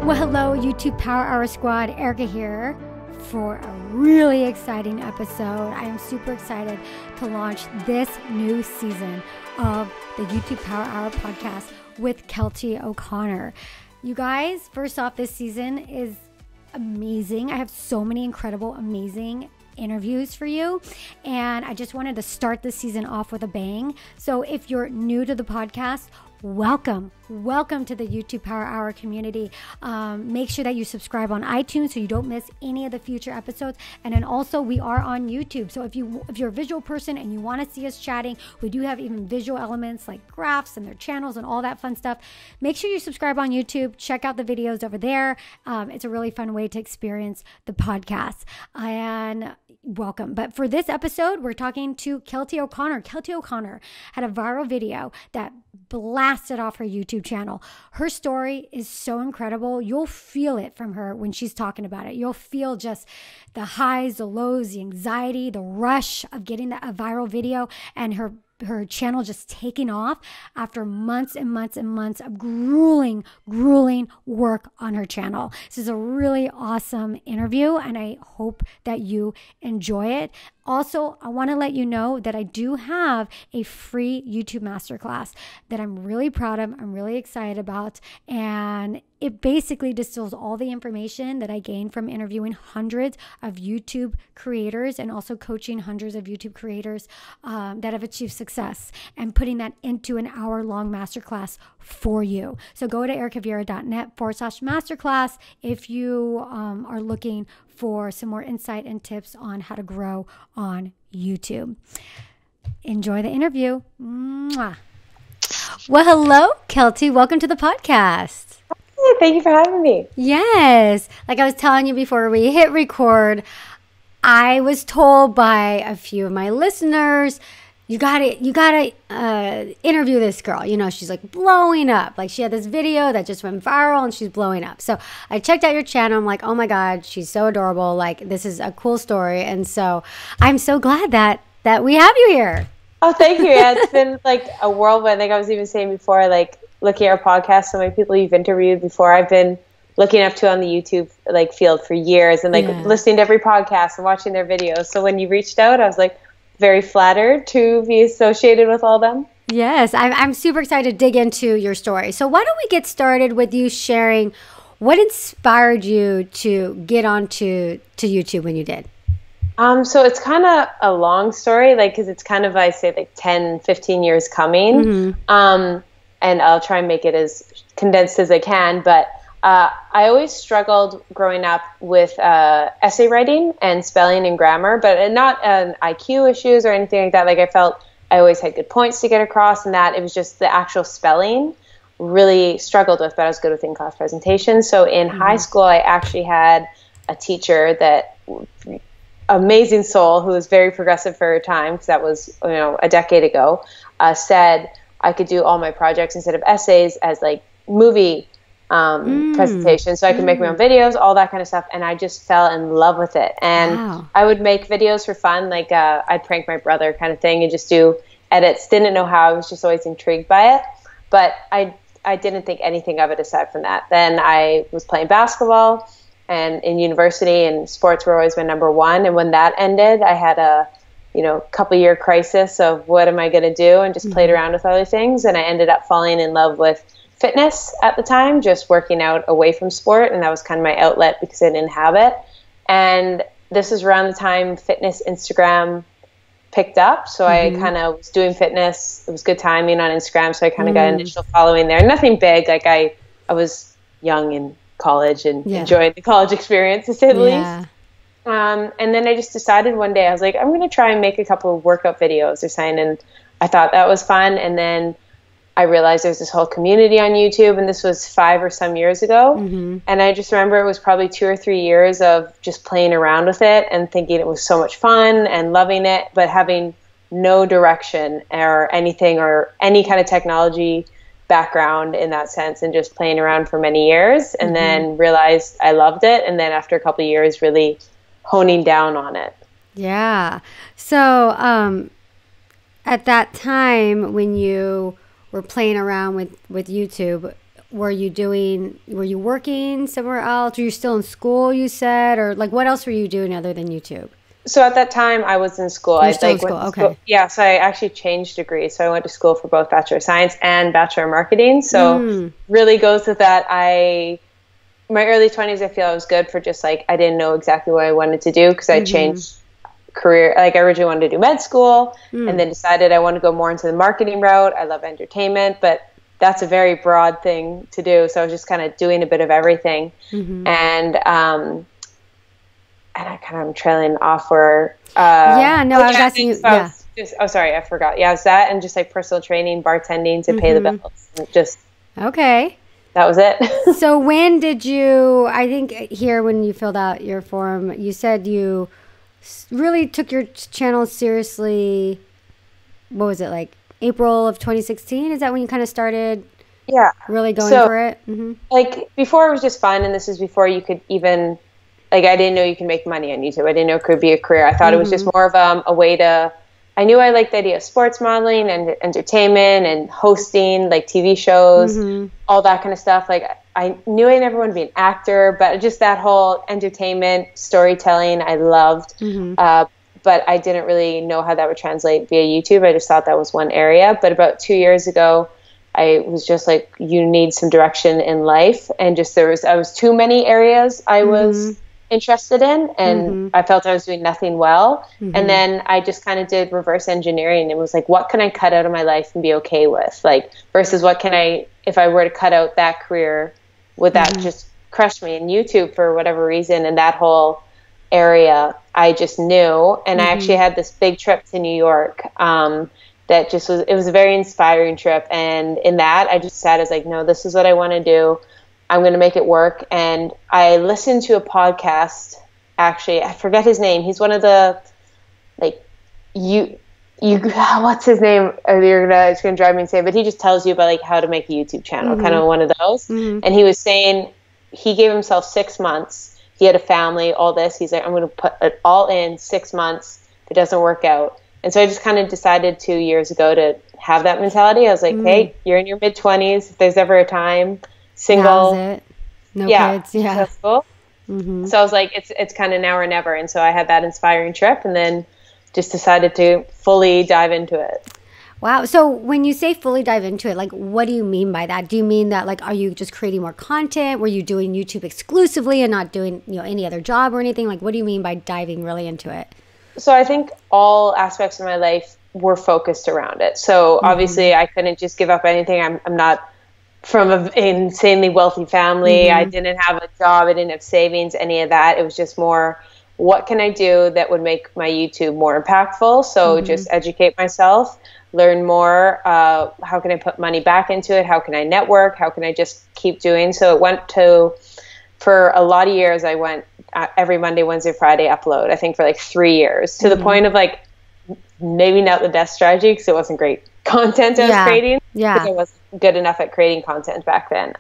Well, hello, YouTube Power Hour Squad. Erika here for a really exciting episode. I am super excited to launch this new season of the YouTube Power Hour podcast with Keltie O'Connor. You guys, first off, this season is amazing. I have so many incredible, amazing interviews for you, and I just wanted to start this season off with a bang. So if you're new to the podcast, welcome to the YouTube Power Hour community. Make sure that you subscribe on iTunes so you don't miss any of the future episodes. And then also we are on YouTube. So if you're a visual person and you want to see us chatting, we do have even visual elements like graphs and their channels and all that fun stuff. Make sure you subscribe on YouTube. Check out the videos over there. It's a really fun way to experience the podcast. And welcome. But for this episode, we're talking to Keltie O'Connor. Keltie O'Connor had a viral video that blasted off her YouTube channel. Her story is so incredible. You'll feel it from her when she's talking about it. You'll feel just the highs, the lows, the anxiety, the rush of getting a viral video, and her channel just taking off after months and months and months of grueling work on her channel. This is a really awesome interview, and I hope that you enjoy it. Also, I want to let you know that I do have a free YouTube masterclass that I'm really proud of, I'm really excited about, and it basically distills all the information that I gained from interviewing hundreds of YouTube creators and also coaching hundreds of YouTube creators that have achieved success, and putting that into an hour-long masterclass for you. So go to erikavieira.net/masterclass if you are looking for some more insight and tips on how to grow on YouTube. Enjoy the interview. Mwah. Well, hello, Keltie. Welcome to the podcast. Hey, thank you for having me. Yes. Like I was telling you before we hit record, I was told by a few of my listeners, you gotta interview this girl. You know, she's like blowing up. Like she had this video that just went viral and she's blowing up. So I checked out your channel. I'm like, oh my God, she's so adorable. Like this is a cool story. And so I'm so glad that we have you here. Oh, thank you. Yeah, it's been like a whirlwind. Like I was even saying before, like looking at our podcast, so many people you've interviewed before, I've been looking up to on the YouTube like field for years, and like listening to every podcast and watching their videos. So when you reached out, I was like very flattered to be associated with all them. Yes, I'm super excited to dig into your story. So why don't we get started with you sharing what inspired you to get onto YouTube when you did? So it's kind of a long story, like, because it's kind of, I say, like 10, 15 years coming. Mm-hmm. And I'll try and make it as condensed as I can. But I always struggled growing up with essay writing and spelling and grammar, but not IQ issues or anything like that. Like I felt I always had good points to get across, and that it was just the actual spelling really struggled with, but I was good with in-class presentations. So in high school, I actually had a teacher that amazing soul who was very progressive for her time, because that was, you know, a decade ago, said I could do all my projects instead of essays as like movie presentations, so I could make my own videos, all that kind of stuff, and I just fell in love with it. And I would make videos for fun, like I'd prank my brother kind of thing and just do edits. Didn't know how, I was just always intrigued by it, but I didn't think anything of it aside from that. Then I was playing basketball and in university, and sports were always my number one, and when that ended, I had a couple year crisis of what am I going to do, and just played around with other things, and I ended up falling in love with fitness at the time, just working out away from sport, and that was kind of my outlet because I didn't have it. And this was around the time fitness Instagram picked up, so I kind of was doing fitness. It was good timing on Instagram, so I kind of got an initial following there. Nothing big, like I was young in college and enjoyed the college experience, to say the least. And then I just decided one day, I was like, I'm going to try and make a couple of workout videos or something, and I thought that was fun. And then I realized there's this whole community on YouTube, and this was 5 or some years ago. And I just remember it was probably 2 or 3 years of just playing around with it and thinking it was so much fun and loving it, but having no direction or anything or any kind of technology background in that sense, and just playing around for many years, and then realized I loved it. And then after a couple of years, really honing down on it. Yeah. So at that time when you were playing around with YouTube, were you working somewhere else? Were you still in school, you said? Or like, what else were you doing other than YouTube? So at that time, I was in school. You were still in school, okay. Yeah, so I actually changed degrees. So I went to school for both Bachelor of Science and Bachelor of Marketing. So really goes with that. My early 20s, I feel I was good for just like, I didn't know exactly what I wanted to do because I changed career. Like I originally wanted to do med school and then decided I wanted to go more into the marketing route. I love entertainment, but that's a very broad thing to do. So I was just kind of doing a bit of everything. And I'm trailing off where... I was asking you... Yeah. Sorry, I forgot. Yeah, it was that and just like personal training, bartending to pay the bills. Just... Okay. That was it. So when did you... I think here when you filled out your form, you said you really took your channel seriously. What was it, like April of 2016? Is that when you kind of started really going for it? Like before it was just fun, and this is before you could even... Like, I didn't know you can make money on YouTube. I didn't know it could be a career. I thought it was just more of a way to... I knew I liked the idea of sports modeling and entertainment and hosting, like TV shows, all that kind of stuff. Like, I knew I never wanted to be an actor, but just that whole entertainment, storytelling, I loved. But I didn't really know how that would translate via YouTube. I just thought that was one area. But about 2 years ago, I was just like, you need some direction in life. And just I was too many areas I was... interested in, and I felt I was doing nothing well. And then I just kind of did reverse engineering and was like, what can I cut out of my life and be okay with? Like, versus what can I, if I were to cut out that career, would that just crush me? And YouTube, for whatever reason, and that whole area, I just knew. And I actually had this big trip to New York that just was, it was a very inspiring trip. And in that, I just sat as like, no, this is what I want to do. I'm going to make it work. And I listened to a podcast, actually, I forget his name. He's one of the, like, what's his name? It's going to drive me insane, but he just tells you about like how to make a YouTube channel, kind of one of those. And he was saying he gave himself 6 months. He had a family, all this. He's like, I'm going to put it all in 6 months. If it doesn't work out. And so I just kind of decided 2 years ago to have that mentality. I was like, hey, you're in your mid-20s. If there's ever a time, single, no kids, successful. So I was like, it's kind of now or never. And so I had that inspiring trip, and then just decided to fully dive into it. Wow. So when you say fully dive into it, like, what do you mean by that? Do you mean that, like, are you just creating more content? Were you doing YouTube exclusively and not doing, any other job or anything? Like, what do you mean by diving really into it? So I think all aspects of my life were focused around it. So obviously I couldn't just give up anything. I'm not from an insanely wealthy family. I didn't have a job. I didn't have savings, any of that. It was just more, what can I do that would make my YouTube more impactful? So just educate myself, learn more. How can I put money back into it? How can I network? How can I just keep doing? So it went to, for a lot of years, I went every Monday, Wednesday, Friday upload, I think for like 3 years, to the point of like, maybe not the best strategy because it wasn't great content I was creating. Because I wasn't good enough at creating content back then.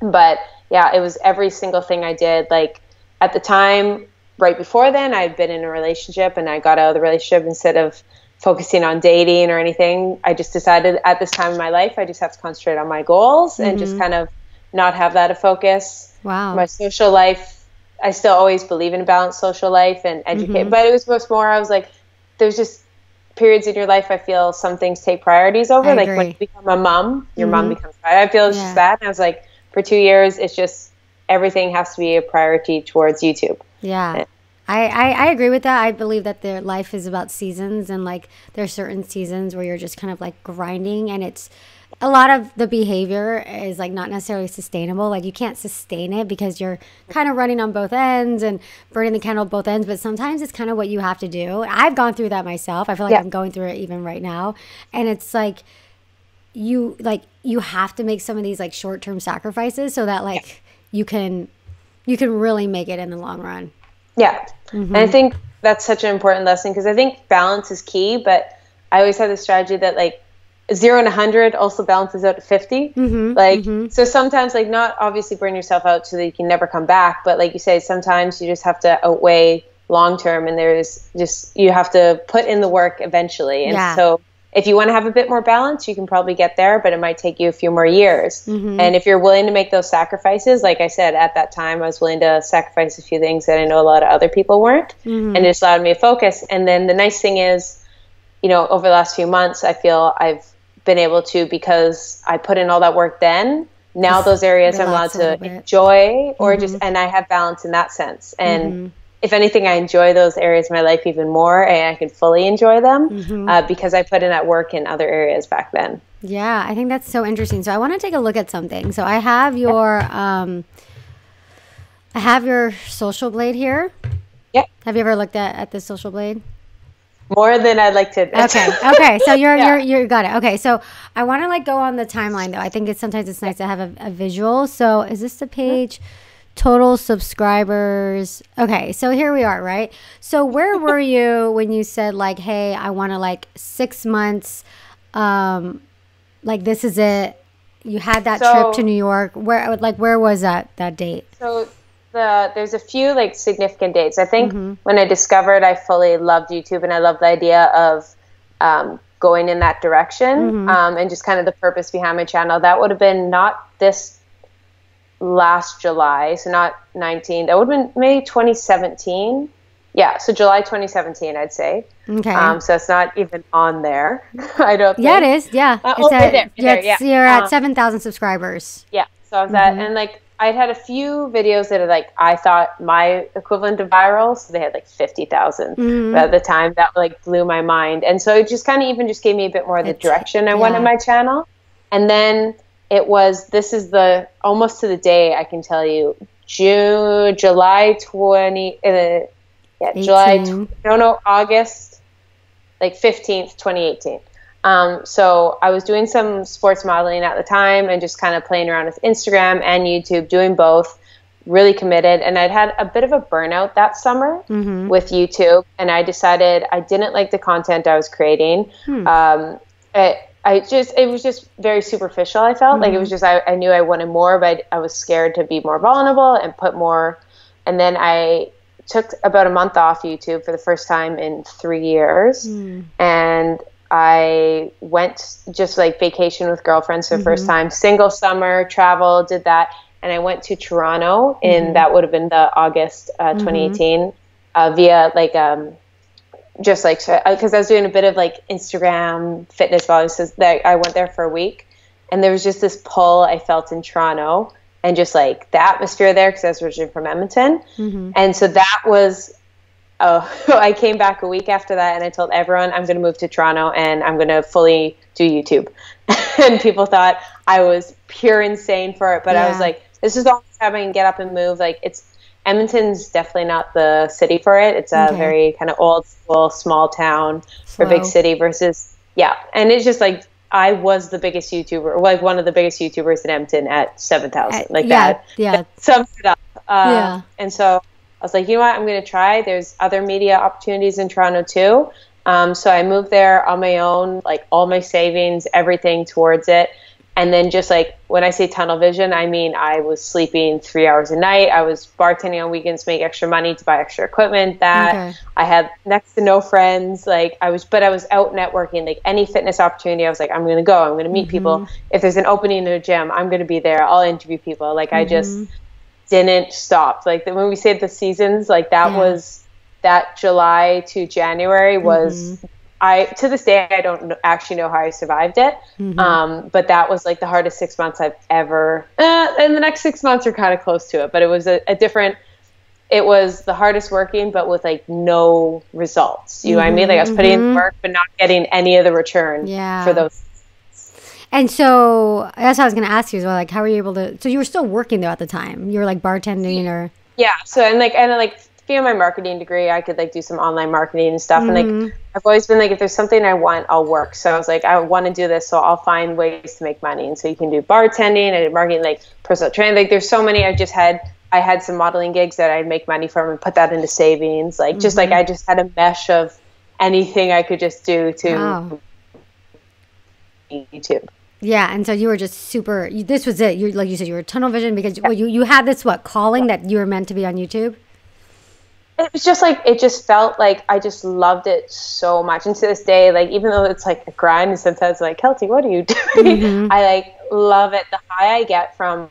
But yeah, it was every single thing I did. Like at the time, right before then, I'd been in a relationship and I got out of the relationship. Instead of focusing on dating or anything, I just decided at this time in my life, I just have to concentrate on my goals and just kind of not have that a focus. Wow. My social life, I still always believe in a balanced social life and educate, but it was much more, I was like, there's just periods in your life, I feel some things take priorities over. Like when you become a mom, your mom becomes priority. I feel it's just that. And I was like, for 2 years, it's just everything has to be a priority towards YouTube. Yeah. I agree with that. I believe that their life is about seasons, and like there's certain seasons where you're just kind of like grinding, and it's a lot of the behavior is like not necessarily sustainable. Like you can't sustain it because you're kind of running on both ends and burning the candle at both ends. But sometimes it's kind of what you have to do. I've gone through that myself. I feel like I'm going through it even right now. And it's like you have to make some of these like short-term sacrifices so that like you can really make it in the long run. Yeah. And I think that's such an important lesson because I think balance is key. But I always have the strategy that like 0 and 100 also balances out to 50. So sometimes like not obviously burn yourself out so that you can never come back. But like you say, sometimes you just have to outweigh long term, and there's just, you have to put in the work eventually. And so if you want to have a bit more balance, you can probably get there, but it might take you a few more years. And if you're willing to make those sacrifices, like I said, at that time, I was willing to sacrifice a few things that I know a lot of other people weren't. And it just allowed me to focus. And then the nice thing is, you know, over the last few months, I feel I've been able to, because I put in all that work then, now those areas I'm allowed to enjoy or just, and I have balance in that sense. And if anything, I enjoy those areas of my life even more, and I can fully enjoy them because I put in that work in other areas back then. Yeah, I think that's so interesting. So I want to take a look at something. So I have your social blade here. Yep. Have you ever looked at this social blade? More than I'd like to admit. Okay. So you got it. Okay. So I want to like go on the timeline though. I think sometimes it's nice to have a visual. So is this the page? Total subscribers. Okay. So here we are, right? So where were you when you said like, hey, I want to like 6 months, like this is it. You had that trip to New York. Where was that date? So there's a few like significant dates. I think when I discovered I fully loved YouTube and I loved the idea of going in that direction and just kind of the purpose behind my channel, that would have been not this last July, so not 19. That would have been maybe 2017. Yeah, so July 2017, I'd say. Okay. So it's not even on there. I don't think. Yeah, it is. Yeah. You're at 7,000 subscribers. Yeah. So I was at, and like, I'd had a few videos that are like, I thought my equivalent of viral, so they had like 50,000 at the time. That like blew my mind. And so it just kind of even just gave me a bit more of the direction I wanted my channel. And then it was, this is the, almost to the day, I can tell you, July 20, August, like 15th, 2018. So I was doing some sports modeling at the time and just kind of playing around with Instagram and YouTube, doing both, really committed. And I'd had a bit of a burnout that summer with YouTube, and I decided I didn't like the content I was creating. It was just very superficial. I felt like it was just, I knew I wanted more, but I was scared to be more vulnerable and put more. And then I took about a month off YouTube for the first time in 3 years. And I went just like vacation with girlfriends for the first time, single summer, travel, did that. And I went to Toronto that would have been the August 2018 via like, just like, because I was doing a bit of like Instagram fitness vlogs, so that I went there for a week, and there was just this pull I felt in Toronto and just like the atmosphere there, because I was originally from Edmonton. And so that was, I came back a week after that and I told everyone I'm going to move to Toronto and I'm going to fully do YouTube. And people thought I was pure insane for it, but I was like, this is the only time I can get up and move. Like, Edmonton's definitely not the city for it. It's a very kind of old school, small town or big city versus, and it's just like, I was the biggest YouTuber, like one of the biggest YouTubers in Edmonton at 7,000, like that. That sums it up. And so I was like, you know what, I'm going to try. There's other media opportunities in Toronto too. So I moved there on my own, like all my savings, everything towards it. And then just like, when I say tunnel vision, I mean, I was sleeping 3 hours a night. I was bartending on weekends to make extra money to buy extra equipment. I had next to no friends. Like I was out networking, like any fitness opportunity. I was like, I'm going to go, I'm going to meet people. If there's an opening in a gym, I'm going to be there. I'll interview people. Like I just didn't stop. Like when we say the seasons, like that was that July to January was, to this day, I don't actually know how I survived it. But that was like the hardest 6 months I've ever, and the next 6 months are kind of close to it, but it was a different, it was the hardest working, but with like no results. You know what I mean? Like I was putting in the work, but not getting any of the return for those. And so that's what I was going to ask you as well. Like, how were you able to, so you were still working though at the time, you were like bartending or? Yeah. So, and via my marketing degree, I could like do some online marketing and stuff. And like, I've always been like, if there's something I want, I'll work. So I was like, I want to do this, so I'll find ways to make money. And so you can do bartending, I did marketing, like personal training. Like there's so many. I had some modeling gigs that I'd make money from and put that into savings. Like just like, I just had a mesh of anything I could just do to YouTube. Yeah, and so you were just super, this was it. You, like you said, you were tunnel vision because you had this, calling that you were meant to be on YouTube? it was just like, it just felt like I just loved it so much. And to this day, like, even though it's like a grind and sometimes like, Keltie, what are you doing? I like love it. The high I get from,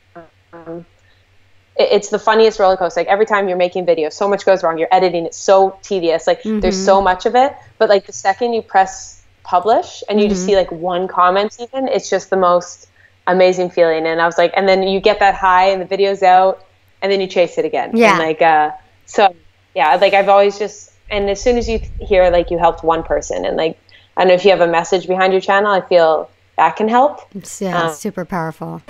it's the funniest roller coaster. Like every time you're making videos, so much goes wrong. You're editing. It's so tedious. Like there's so much of it, but like the second you press publish and you just see like one comment even, it's just the most amazing feeling. And I was like, and then you get that high and the video's out and then you chase it again. Yeah. And like, so yeah, like I've always just, and as soon as you hear like you helped one person and like, I don't know if you have a message behind your channel, I feel that can help. Yeah, super powerful.